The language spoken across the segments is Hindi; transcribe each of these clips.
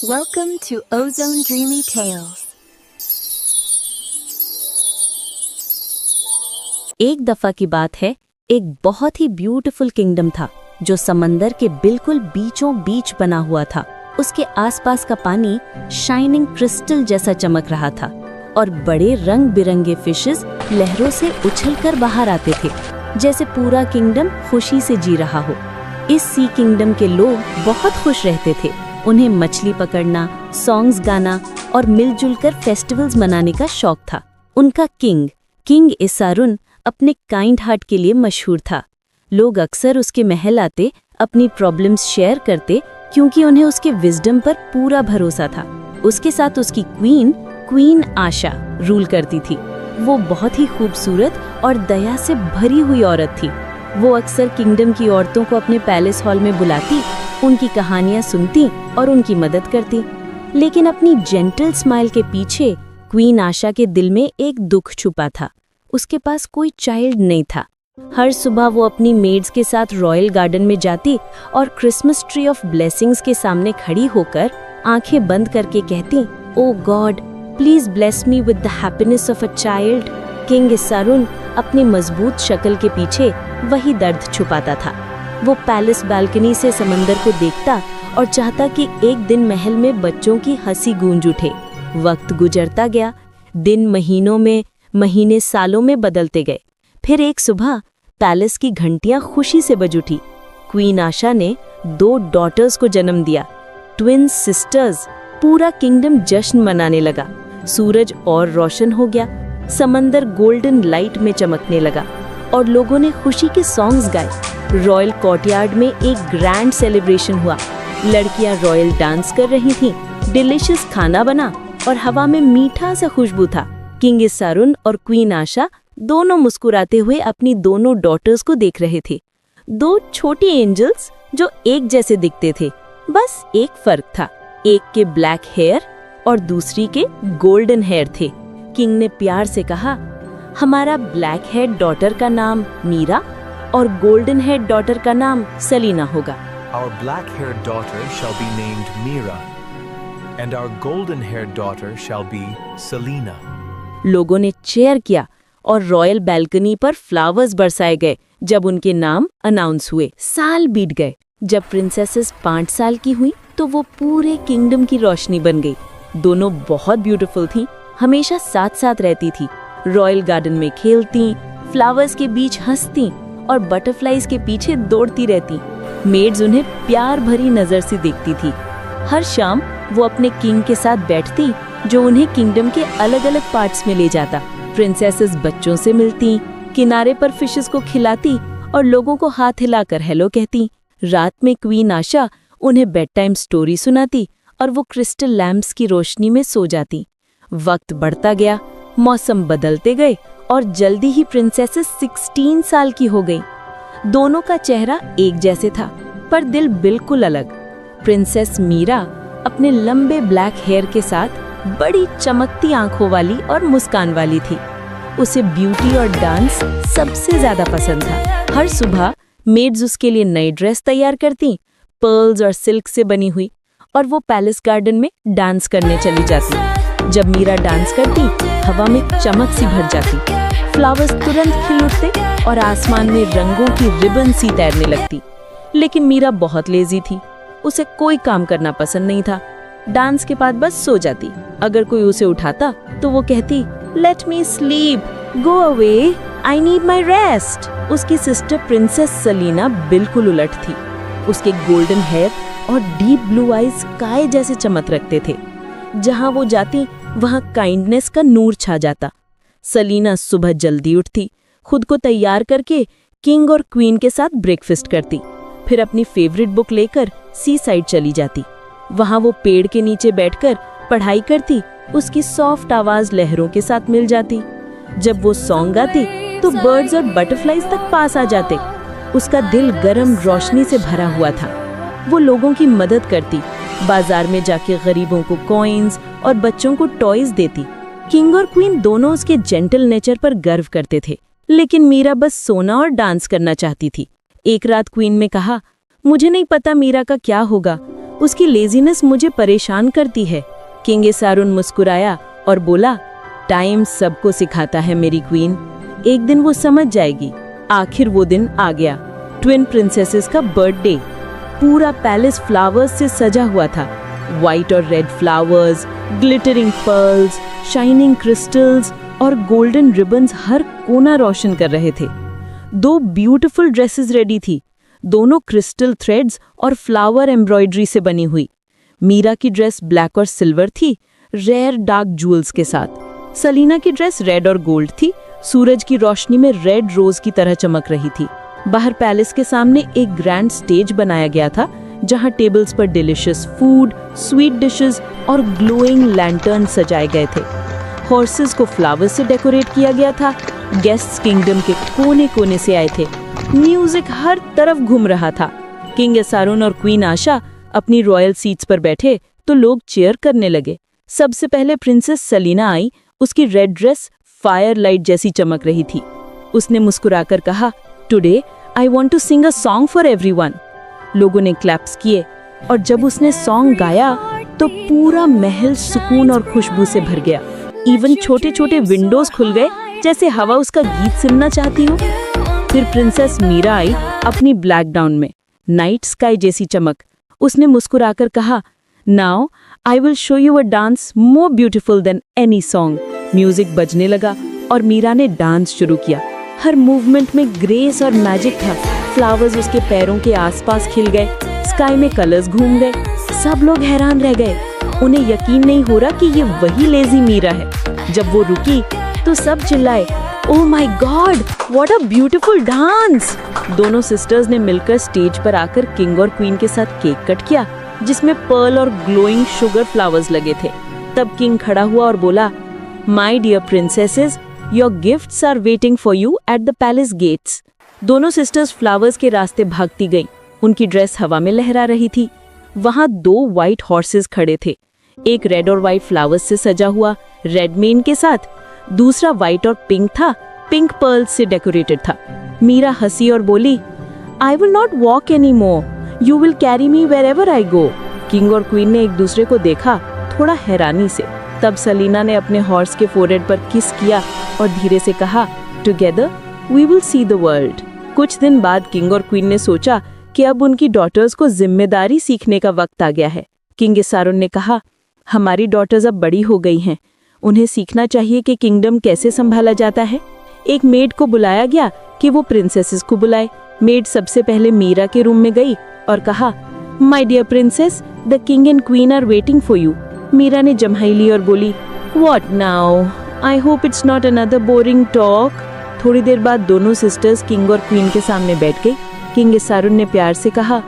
Welcome to Ozone Dreamy Tales. एक दफा की बात है, एक बहुत ही ब्यूटीफुल किंगडम था जो समंदर के बिल्कुल बीचों बीच बना हुआ था। उसके आसपास का पानी शाइनिंग क्रिस्टल जैसा चमक रहा था और बड़े रंग बिरंगे फिशेस लहरों से उछलकर बाहर आते थे, जैसे पूरा किंगडम खुशी से जी रहा हो। इस सी किंगडम के लोग बहुत खुश रहते थे। उन्हें मछली पकड़ना, सॉन्ग्स गाना और मिलजुल कर फेस्टिवल्स मनाने का शौक था। उनका किंग इसारुन अपने काइंड हार्ट के लिए मशहूर था। लोग अक्सर उसके महल आते, अपनी प्रॉब्लम्स शेयर करते, क्योंकि उन्हें उसके विजडम पर पूरा भरोसा था। उसके साथ उसकी क्वीन आशा रूल करती थी। वो बहुत ही खूबसूरत और दया से भरी हुई औरत थी। वो अक्सर किंगडम की औरतों को अपने पैलेस हॉल में बुलाती, उनकी कहानियां सुनती और उनकी मदद करती। लेकिन अपनी जेंटल स्माइल के पीछे क्वीन आशा के दिल में एक दुख छुपा था। उसके पास कोई चाइल्ड नहीं था। हर सुबह वो अपनी मेड्स के साथ रॉयल गार्डन में जाती और क्रिसमस ट्री ऑफ ब्लेसिंग्स के सामने खड़ी होकर आंखें बंद करके कहती, oh God, please bless me with the happiness of a child. King इसारुन अपनी मजबूत शक्ल के पीछे वही दर्द छुपाता था। वो पैलेस बालकनी से समंदर को देखता और चाहता कि एक दिन महल में बच्चों की हंसी गूंज उठे। वक्त गुजरता गया, दिन महीनों में, महीने सालों में बदलते गए। फिर एक सुबह पैलेस की घंटियां खुशी से बज उठी। क्वीन आशा ने 2 डॉटर्स को जन्म दिया, ट्विन सिस्टर्स। पूरा किंगडम जश्न मनाने लगा। सूरज और रोशन हो गया, समंदर गोल्डन लाइट में चमकने लगा और लोगों ने खुशी के सॉन्ग्स गाए। रॉयल कोर्टयार्ड में एक ग्रैंड सेलिब्रेशन हुआ। लड़कियां रॉयल डांस कर रही थीं, डिलिशियस खाना बना और हवा में मीठा सा खुशबू था। किंग इसारुन और क्वीन आशा दोनों मुस्कुराते हुए अपनी दोनों डॉटर्स को देख रहे थे। 2 छोटी एंजल्स जो एक जैसे दिखते थे, बस एक फर्क था, एक के ब्लैक हेयर और दूसरी के गोल्डन हेयर थे। किंग ने प्यार से कहा, हमारा ब्लैक हेयर डॉटर का नाम मीरा और गोल्डन हेयर डॉटर का नाम सलीना होगा। Our black-haired daughter shall be named Mira, and our golden-haired daughter shall be Selena. लोगों ने चेयर किया और रॉयल बैल्कनी पर फ्लावर्स बरसाए गए जब उनके नाम अनाउंस हुए। साल बीत गए। जब प्रिंसेसेस 5 साल की हुई तो वो पूरे किंगडम की रोशनी बन गई। दोनों बहुत ब्यूटीफुल थीं, हमेशा साथ साथ रहती थी। रॉयल गार्डन में खेलती, फ्लावर्स के बीच हंसती और बटरफ्लाईज के पीछे दौड़ती रहती। मेड्स उन्हें प्यार भरी नजर से देखती थी। हर शाम वो अपने किंग के साथ बैठती, जो उन्हें किंगडम के अलग अलग पार्ट्स में ले जाता। प्रिंसेसेस बच्चों से मिलती, किनारे पर फिशेस को खिलाती और लोगों को हाथ हिलाकर हेलो कहती। रात में क्वीन आशा उन्हें बेड टाइम स्टोरी सुनाती और वो क्रिस्टल लैम्प्स की रोशनी में सो जाती। वक्त बढ़ता गया, मौसम बदलते गए और जल्दी ही प्रिंसेसेस 16 साल की हो गई। दोनों का चेहरा एक जैसे था, पर दिल बिल्कुल अलग। प्रिंसेस मीरा अपने लंबे ब्लैक हेयर के साथ बड़ी चमकती आंखों वाली और मुस्कान वाली थी। उसे ब्यूटी और डांस सबसे ज्यादा पसंद था। हर सुबह मेड्स उसके लिए नई ड्रेस तैयार करती, पर्ल्स और सिल्क से बनी हुई, और वो पैलेस गार्डन में डांस करने चली जाती। जब मीरा डांस करती, हवा में चमक सी भर जाती, फ्लावर्स तुरंत खिल उठते और आसमान में रंगों की रिबन सी तैरने लगती। लेकिन मीरा बहुत लेजी थी, उसे कोई काम करना पसंद नहीं था। डांस के बाद बस सो जाती। अगर कोई उसे उठाता तो वो कहती, let me sleep, go away, I need my rest. उसकी सिस्टर प्रिंसेस सलीना बिल्कुल उलट थी। उसके गोल्डन हेयर और डीप ब्लू आईज काय जैसे चमक रखते थे। जहां वो जाती वहां काइंडनेस का नूर छा जाता। सलीना सुबह जल्दी उठती, खुद को तैयार करके किंग और क्वीन के साथ ब्रेकफास्ट करती, फिर अपनी फेवरेट बुक लेकर सी साइड चली जाती। वहां वो पेड़ के नीचे बैठकर पढ़ाई करती। उसकी सॉफ्ट आवाज लहरों के साथ मिल जाती। जब वो सॉन्ग गाती तो बर्ड्स और बटरफ्लाईज तक पास आ जाते। उसका दिल गर्म रोशनी से भरा हुआ था। वो लोगों की मदद करती, बाजार में जाके गरीबों को कॉइन्स और बच्चों को टॉयज देती। किंग और क्वीन दोनों उसके जेंटल नेचर पर गर्व करते थे, लेकिन मीरा बस सोना और डांस करना चाहती थी। एक रात क्वीन ने कहा, मुझे नहीं पता मीरा का क्या होगा, उसकी लेजीनेस मुझे परेशान करती है। किंग एसारुन मुस्कुराया और बोला, टाइम सबको सिखाता है मेरी क्वीन, एक दिन वो समझ जाएगी। आखिर वो दिन आ गया, ट्विन प्रिंसेसेस का बर्थडे। पूरा पैलेस फ्लावर्स से सजा हुआ था। व्हाइट और red flowers, glittering pearls, shining crystals और गोल्डन रिबन्स हर कोना रोशन कर रहे थे। 2 ब्यूटीफुल ड्रेसेस रेडी थी, दोनों क्रिस्टल थ्रेड्स और फ्लावर एम्ब्रॉयडरी से बनी हुई। मीरा की ड्रेस ब्लैक और सिल्वर थी, रेयर डार्क जूल्स के साथ। सलीना की ड्रेस रेड और गोल्ड थी, सूरज की रोशनी में रेड रोज की तरह चमक रही थी। बाहर पैलेस के सामने एक ग्रैंड स्टेज बनाया गया था, जहां टेबल्स पर डिलिशियस फूड, स्वीट डिशेस और ग्लोइंग लैंटर्न सजाए गए थे। हॉर्सेस को फ्लावर्स से डेकोरेट किया गया था। गेस्ट्स किंगडम के कोने कोने से आए थे। म्यूजिक हर तरफ घूम रहा था। किंग एसारुन और क्वीन आशा अपनी रॉयल सीट्स पर बैठे तो लोग चीयर करने लगे। सबसे पहले प्रिंसेस सलीना आई। उसकी रेड ड्रेस फायर लाइट जैसी चमक रही थी। उसने मुस्कुराकर कहा, today I want to sing a song for everyone. लोगों ने क्लैप्स किए और जब उसने सॉन्ग गाया तो पूरा महल सुकून और खुशबू से भर गया। इवन छोटे छोटे विंडोज खुल गए, जैसे हवा उसका गीत सुनना चाहती हो। फिर प्रिंसेस मीरा आई अपनी ब्लैक गाउन में, नाइट स्काई जैसी चमक। उसने मुस्कुराकर कहा, now I will show you a dance more beautiful then any song. Music बजने लगा और मीरा ने डांस शुरू किया। हर मूवमेंट में ग्रेस और मैजिक था। फ्लावर्स उसके पैरों के आसपास खिल गए, स्काई में कलर्स घूम गए। सब लोग हैरान रह गए। उन्हें यकीन नहीं हो रहा कि ये वही लेजी मीरा है। जब वो रुकी तो सब चिल्लाए, oh my God, what a beautiful dance. दोनों सिस्टर्स ने मिलकर स्टेज पर आकर किंग और क्वीन के साथ केक कट किया, जिसमें पर्ल और ग्लोइंग शुगर फ्लावर्स लगे थे। तब किंग खड़ा हुआ और बोला, my dear princesses, your gifts are waiting for you at the palace gates. दोनों सिस्टर्स फ्लावर्स के रास्ते भागती गईं। उनकी ड्रेस हवा में लहरा रही थी। वहां 2 व्हाइट हॉर्सेस खड़े थे, एक रेड और व्हाइट फ्लावर्स से सजा हुआ रेड मेन के साथ, दूसरा व्हाइट और पिंक था, पिंक पर्ल से डेकोरेटेड था। मीरा हंसी और बोली, I will not walk any more, you will carry me wherever I go. King और क्वीन ने एक दूसरे को देखा, थोड़ा हैरानी से। तब सलीना ने अपने हॉर्स के फोरहेड पर किस किया और धीरे से कहा, together we will see the world. कुछ दिन बाद किंग और क्वीन ने सोचा कि अब उनकी डॉटर्स को जिम्मेदारी सीखने का वक्त आ गया है। किंग एसारुन ने कहा, हमारी डॉटर्स अब बड़ी हो गई हैं, उन्हें सीखना चाहिए कि किंगडम कैसे संभाला जाता है। एक मेड को बुलाया गया कि वो प्रिंसेसेस को बुलाए। मेड सबसे पहले मीरा के रूम में गई और कहा, my dear princess, the king and queen are waiting for you. Meera ने जम्हाई ली और बोली, what now, I hope it's not another boring talk. थोड़ी देर बाद दोनों सिस्टर्स किंग और क्वीन के सामने बैठ गई। किंग एसारुन ने प्यार से कहा,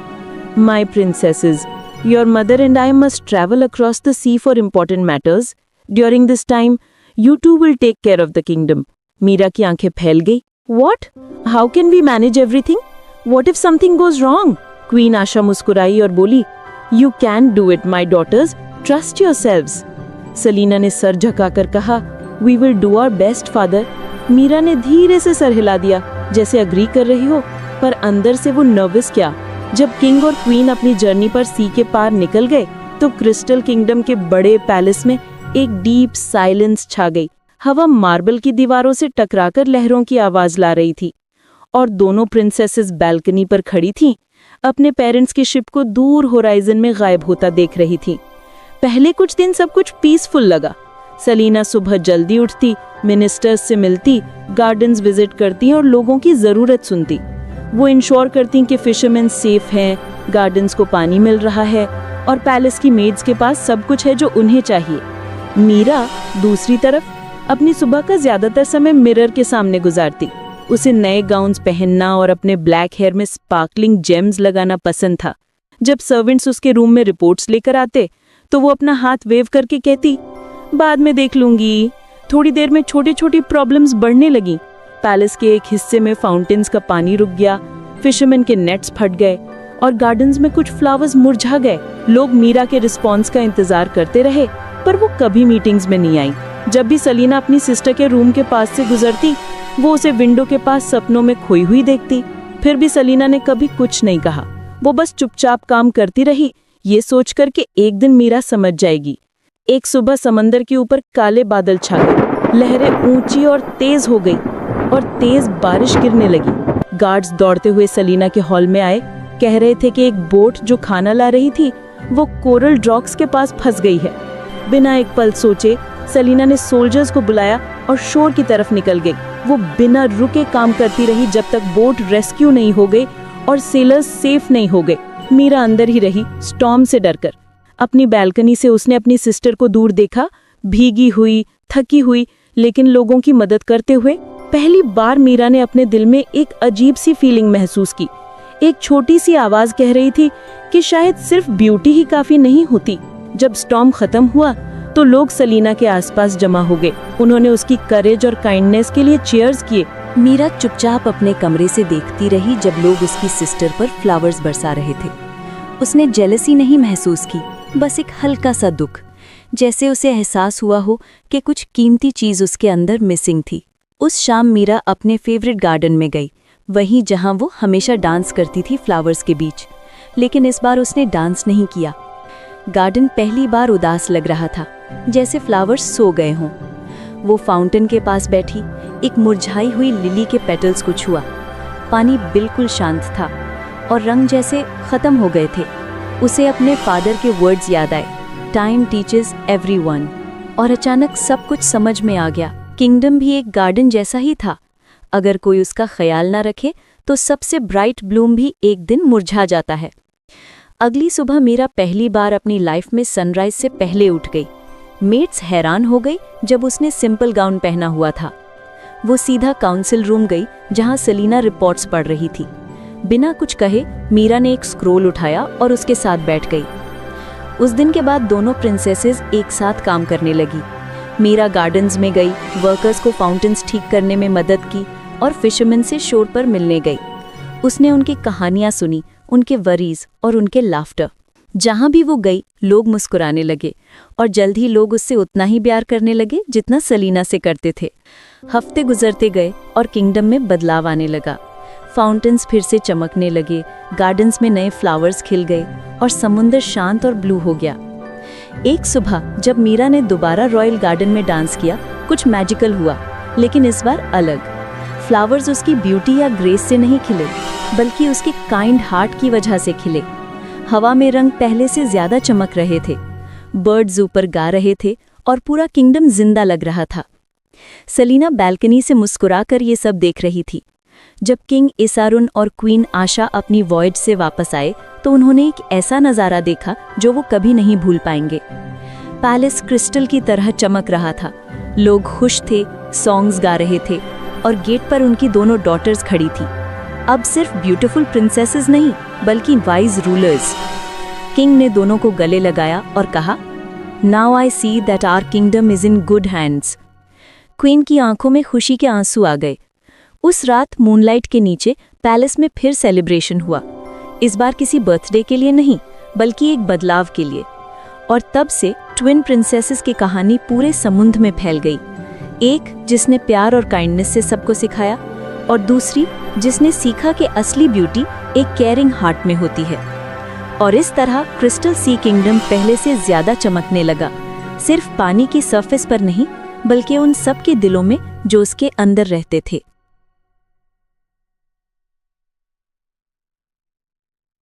my princesses, your mother and I must travel across the sea for important matters. During this time you two will take care of the kingdom. Meera की आंखें फैल गई। What, how can we manage everything? What if something goes wrong? Queen Asha मुस्कुराई और बोली, you can do it my daughters, trust yourselves. Selina ने सर झुकाकर कहा, we will do our best father. Meera ने धीरे से सर हिला दिया, जैसे अग्री कर रही हो, पर अंदर से वो नर्वस क्या। जब किंग और क्वीन अपनी जर्नी पर सी के पार निकल गए तो क्रिस्टल किंगडम के बड़े पैलेस में एक डीप साइलेंस छा गई। हवा मार्बल की दीवारों से टकराकर लहरों की आवाज ला रही थी और दोनों प्रिंसेसेस बालकनी पर खड़ी थीं, अपने पेरेंट्स की शिप को दूर होराइजन में गायब होता देख रही थी। पहले कुछ दिन सब कुछ पीसफुल लगा। सलीना सुबह जल्दी उठती, मिनिस्टर्स से मिलती, गार्डन्स विजिट करती और लोगों की जरूरत सुनती। वो इंश्योर करती कि फिशरमैन सेफ हैं, गार्डन्स को पानी मिल रहा है और पैलेस की मेड्स के पास सब कुछ है जो उन्हें चाहिए। मीरा दूसरी तरफ अपनी सुबह का ज्यादातर समय मिरर के सामने गुजारती। उसे नए गाउन्स पहनना और अपने ब्लैक हेयर में स्पार्कलिंग जेम्स लगाना पसंद था। जब सर्वेंट्स उसके रूम में रिपोर्ट्स लेकर आते तो वो अपना हाथ वेव करके कहती, बाद में देख लूंगी। थोड़ी देर में छोटी छोटी प्रॉब्लम्स बढ़ने लगी। पैलेस के एक हिस्से में फाउंटेन्स का पानी रुक गया, फिशरमैन के नेट्स फट गए और गार्डन्स में कुछ फ्लावर्स मुरझा गए। लोग मीरा के रिस्पॉन्स का इंतजार करते रहे, पर वो कभी मीटिंग्स में नहीं आई। जब भी सलीना अपनी सिस्टर के रूम के पास से गुजरती, वो उसे विंडो के पास सपनों में खोई हुई देखती। फिर भी सलीना ने कभी कुछ नहीं कहा। वो बस चुपचाप काम करती रही, ये सोचकर कि एक दिन मीरा समझ जाएगी। एक सुबह समंदर के ऊपर काले बादल छा गए, लहरें ऊंची और तेज हो गई और तेज बारिश गिरने लगी। गार्ड्स दौड़ते हुए सलीना के हॉल में आए, कह रहे थे कि एक बोट जो खाना ला रही थी वो कोरल रॉक्स के पास फंस गई है। बिना एक पल सोचे सलीना ने सोल्जर्स को बुलाया और शोर की तरफ निकल गई। वो बिना रुके काम करती रही जब तक बोट रेस्क्यू नहीं हो गई और सेलर्स सेफ नहीं हो गए। मीरा अंदर ही रही, स्टॉर्म से डरकर। अपनी बैल्कनी से उसने अपनी सिस्टर को दूर देखा, भीगी हुई, थकी हुई, लेकिन लोगों की मदद करते हुए। पहली बार मीरा ने अपने दिल में एक अजीब सी फीलिंग महसूस की। एक छोटी सी आवाज कह रही थी कि शायद सिर्फ ब्यूटी ही काफी नहीं होती। जब स्टॉर्म खत्म हुआ तो लोग सलीना के आसपास जमा हो गए। उन्होंने उसकी करेज और काइंडनेस के लिए चीयर्स किए। मीरा चुपचाप अपने कमरे से देखती रही जब लोग उसकी सिस्टर पर फ्लावर्स बरसा रहे थे। उसने जेलसी नहीं महसूस की, बस एक हल्का सा दुख, जैसे उसे एहसास हुआ हो कि कुछ कीमती चीज उसके अंदर मिसिंग थी। उस शाम मीरा अपने फेवरेट गार्डन में गई, वहीं जहां वो हमेशा डांस करती थी फ्लावर्स के बीच। लेकिन इस बार उसने डांस नहीं किया। गार्डन पहली बार उदास लग रहा था, जैसे फ्लावर्स सो गए हों। वो फाउंटेन के पास बैठी, एक मुरझाई हुई लिली के पेटल्स को छुआ। पानी बिल्कुल शांत था और रंग जैसे खत्म हो गए थे। उसे अपने फादर के वर्ड्स याद आए, टाइम टीचेस एवरीवन। और अचानक सब कुछ समझ में आ गया। किंगडम भी एक गार्डन जैसा ही था। अगर कोई उसका ख्याल ना रखे तो सबसे ब्राइट ब्लूम भी एक दिन मुरझा जाता है। अगली सुबह मीरा पहली बार अपनी लाइफ में सनराइज से पहले उठ गई। मेट्स हैरान हो गई जब उसने सिंपल गाउन पहना हुआ था। वो सीधा काउंसिल रूम गई जहां सलीना रिपोर्ट्स पढ़ रही थी। बिना कुछ कहे मीरा ने एक स्क्रोल उठाया और उसके साथ बैठ गई। उस दिन के बाद दोनों प्रिंसेसेस एक साथ काम करने लगी। मीरा गार्डन्स में गई, वर्कर्स को फाउंटेन्स ठीक करने में मदद की और फिशरमैन से शोर पर मिलने गई। उसने उनकी कहानियां सुनी, उनके वरीज और उनके लाफ्टर। जहां भी वो गई लोग मुस्कुराने लगे और जल्द ही लोग उससे उतना ही प्यार करने लगे जितना सलीना से करते थे। हफ्ते गुजरते गए और किंगडम में बदलाव आने लगा। फाउंटेन्स फिर से चमकने लगे, गार्डन्स में नए फ्लावर्स खिल गए और समुंदर शांत और ब्लू हो गया। एक सुबह जब मीरा ने दोबारा रॉयल गार्डन में डांस किया, कुछ मैजिकल हुआ, लेकिन इस बार अलग। फ्लावर्स उसकी ब्यूटी या ग्रेस से नहीं खिले, बल्कि उसके काइंड हार्ट की वजह से खिले। हवा में रंग पहले से ज्यादा चमक रहे थे, बर्ड्स ऊपर गा रहे थे और पूरा किंगडम जिंदा लग रहा था। सलीना बैल्कनी से मुस्कुराकर ये सब देख रही थी। जब किंग इसारुन और क्वीन आशा अपनी वॉयज से वापस आए तो उन्होंने एक ऐसा नज़ारा देखा जो वो कभी नहीं भूल पाएंगे। पैलेस क्रिस्टल की तरह चमक रहा था, लोग खुश थे, सॉन्ग्स गा रहे थे और गेट पर उनकी दोनों डॉटर्स खड़ी थी। अब सिर्फ ब्यूटीफुल प्रिंसेसेस नहीं, बल्कि वाइज रूलर्स। किंग ने दोनों को गले लगाया और कहा, now I see that our kingdom is in good hands. Queen की आंखों में खुशी के आंसू आ गए। उस रात मूनलाइट के नीचे पैलेस में फिर सेलिब्रेशन हुआ। इस बार किसी बर्थडे के लिए नहीं, बल्कि एक बदलाव के लिए। और तब से ट्विन प्रिंसेसेस की कहानी पूरे समुद्र में फैल गई। एक जिसने प्यार और काइंडनेस से सबको सिखाया और दूसरी जिसने सीखा कि असली ब्यूटी एक केयरिंग हार्ट में होती है। और इस तरह क्रिस्टल सी किंगडम पहले से ज्यादा चमकने लगा, सिर्फ पानी की सरफेस पर नहीं, बल्कि उन सब के दिलों में जो उसके अंदर रहते थे।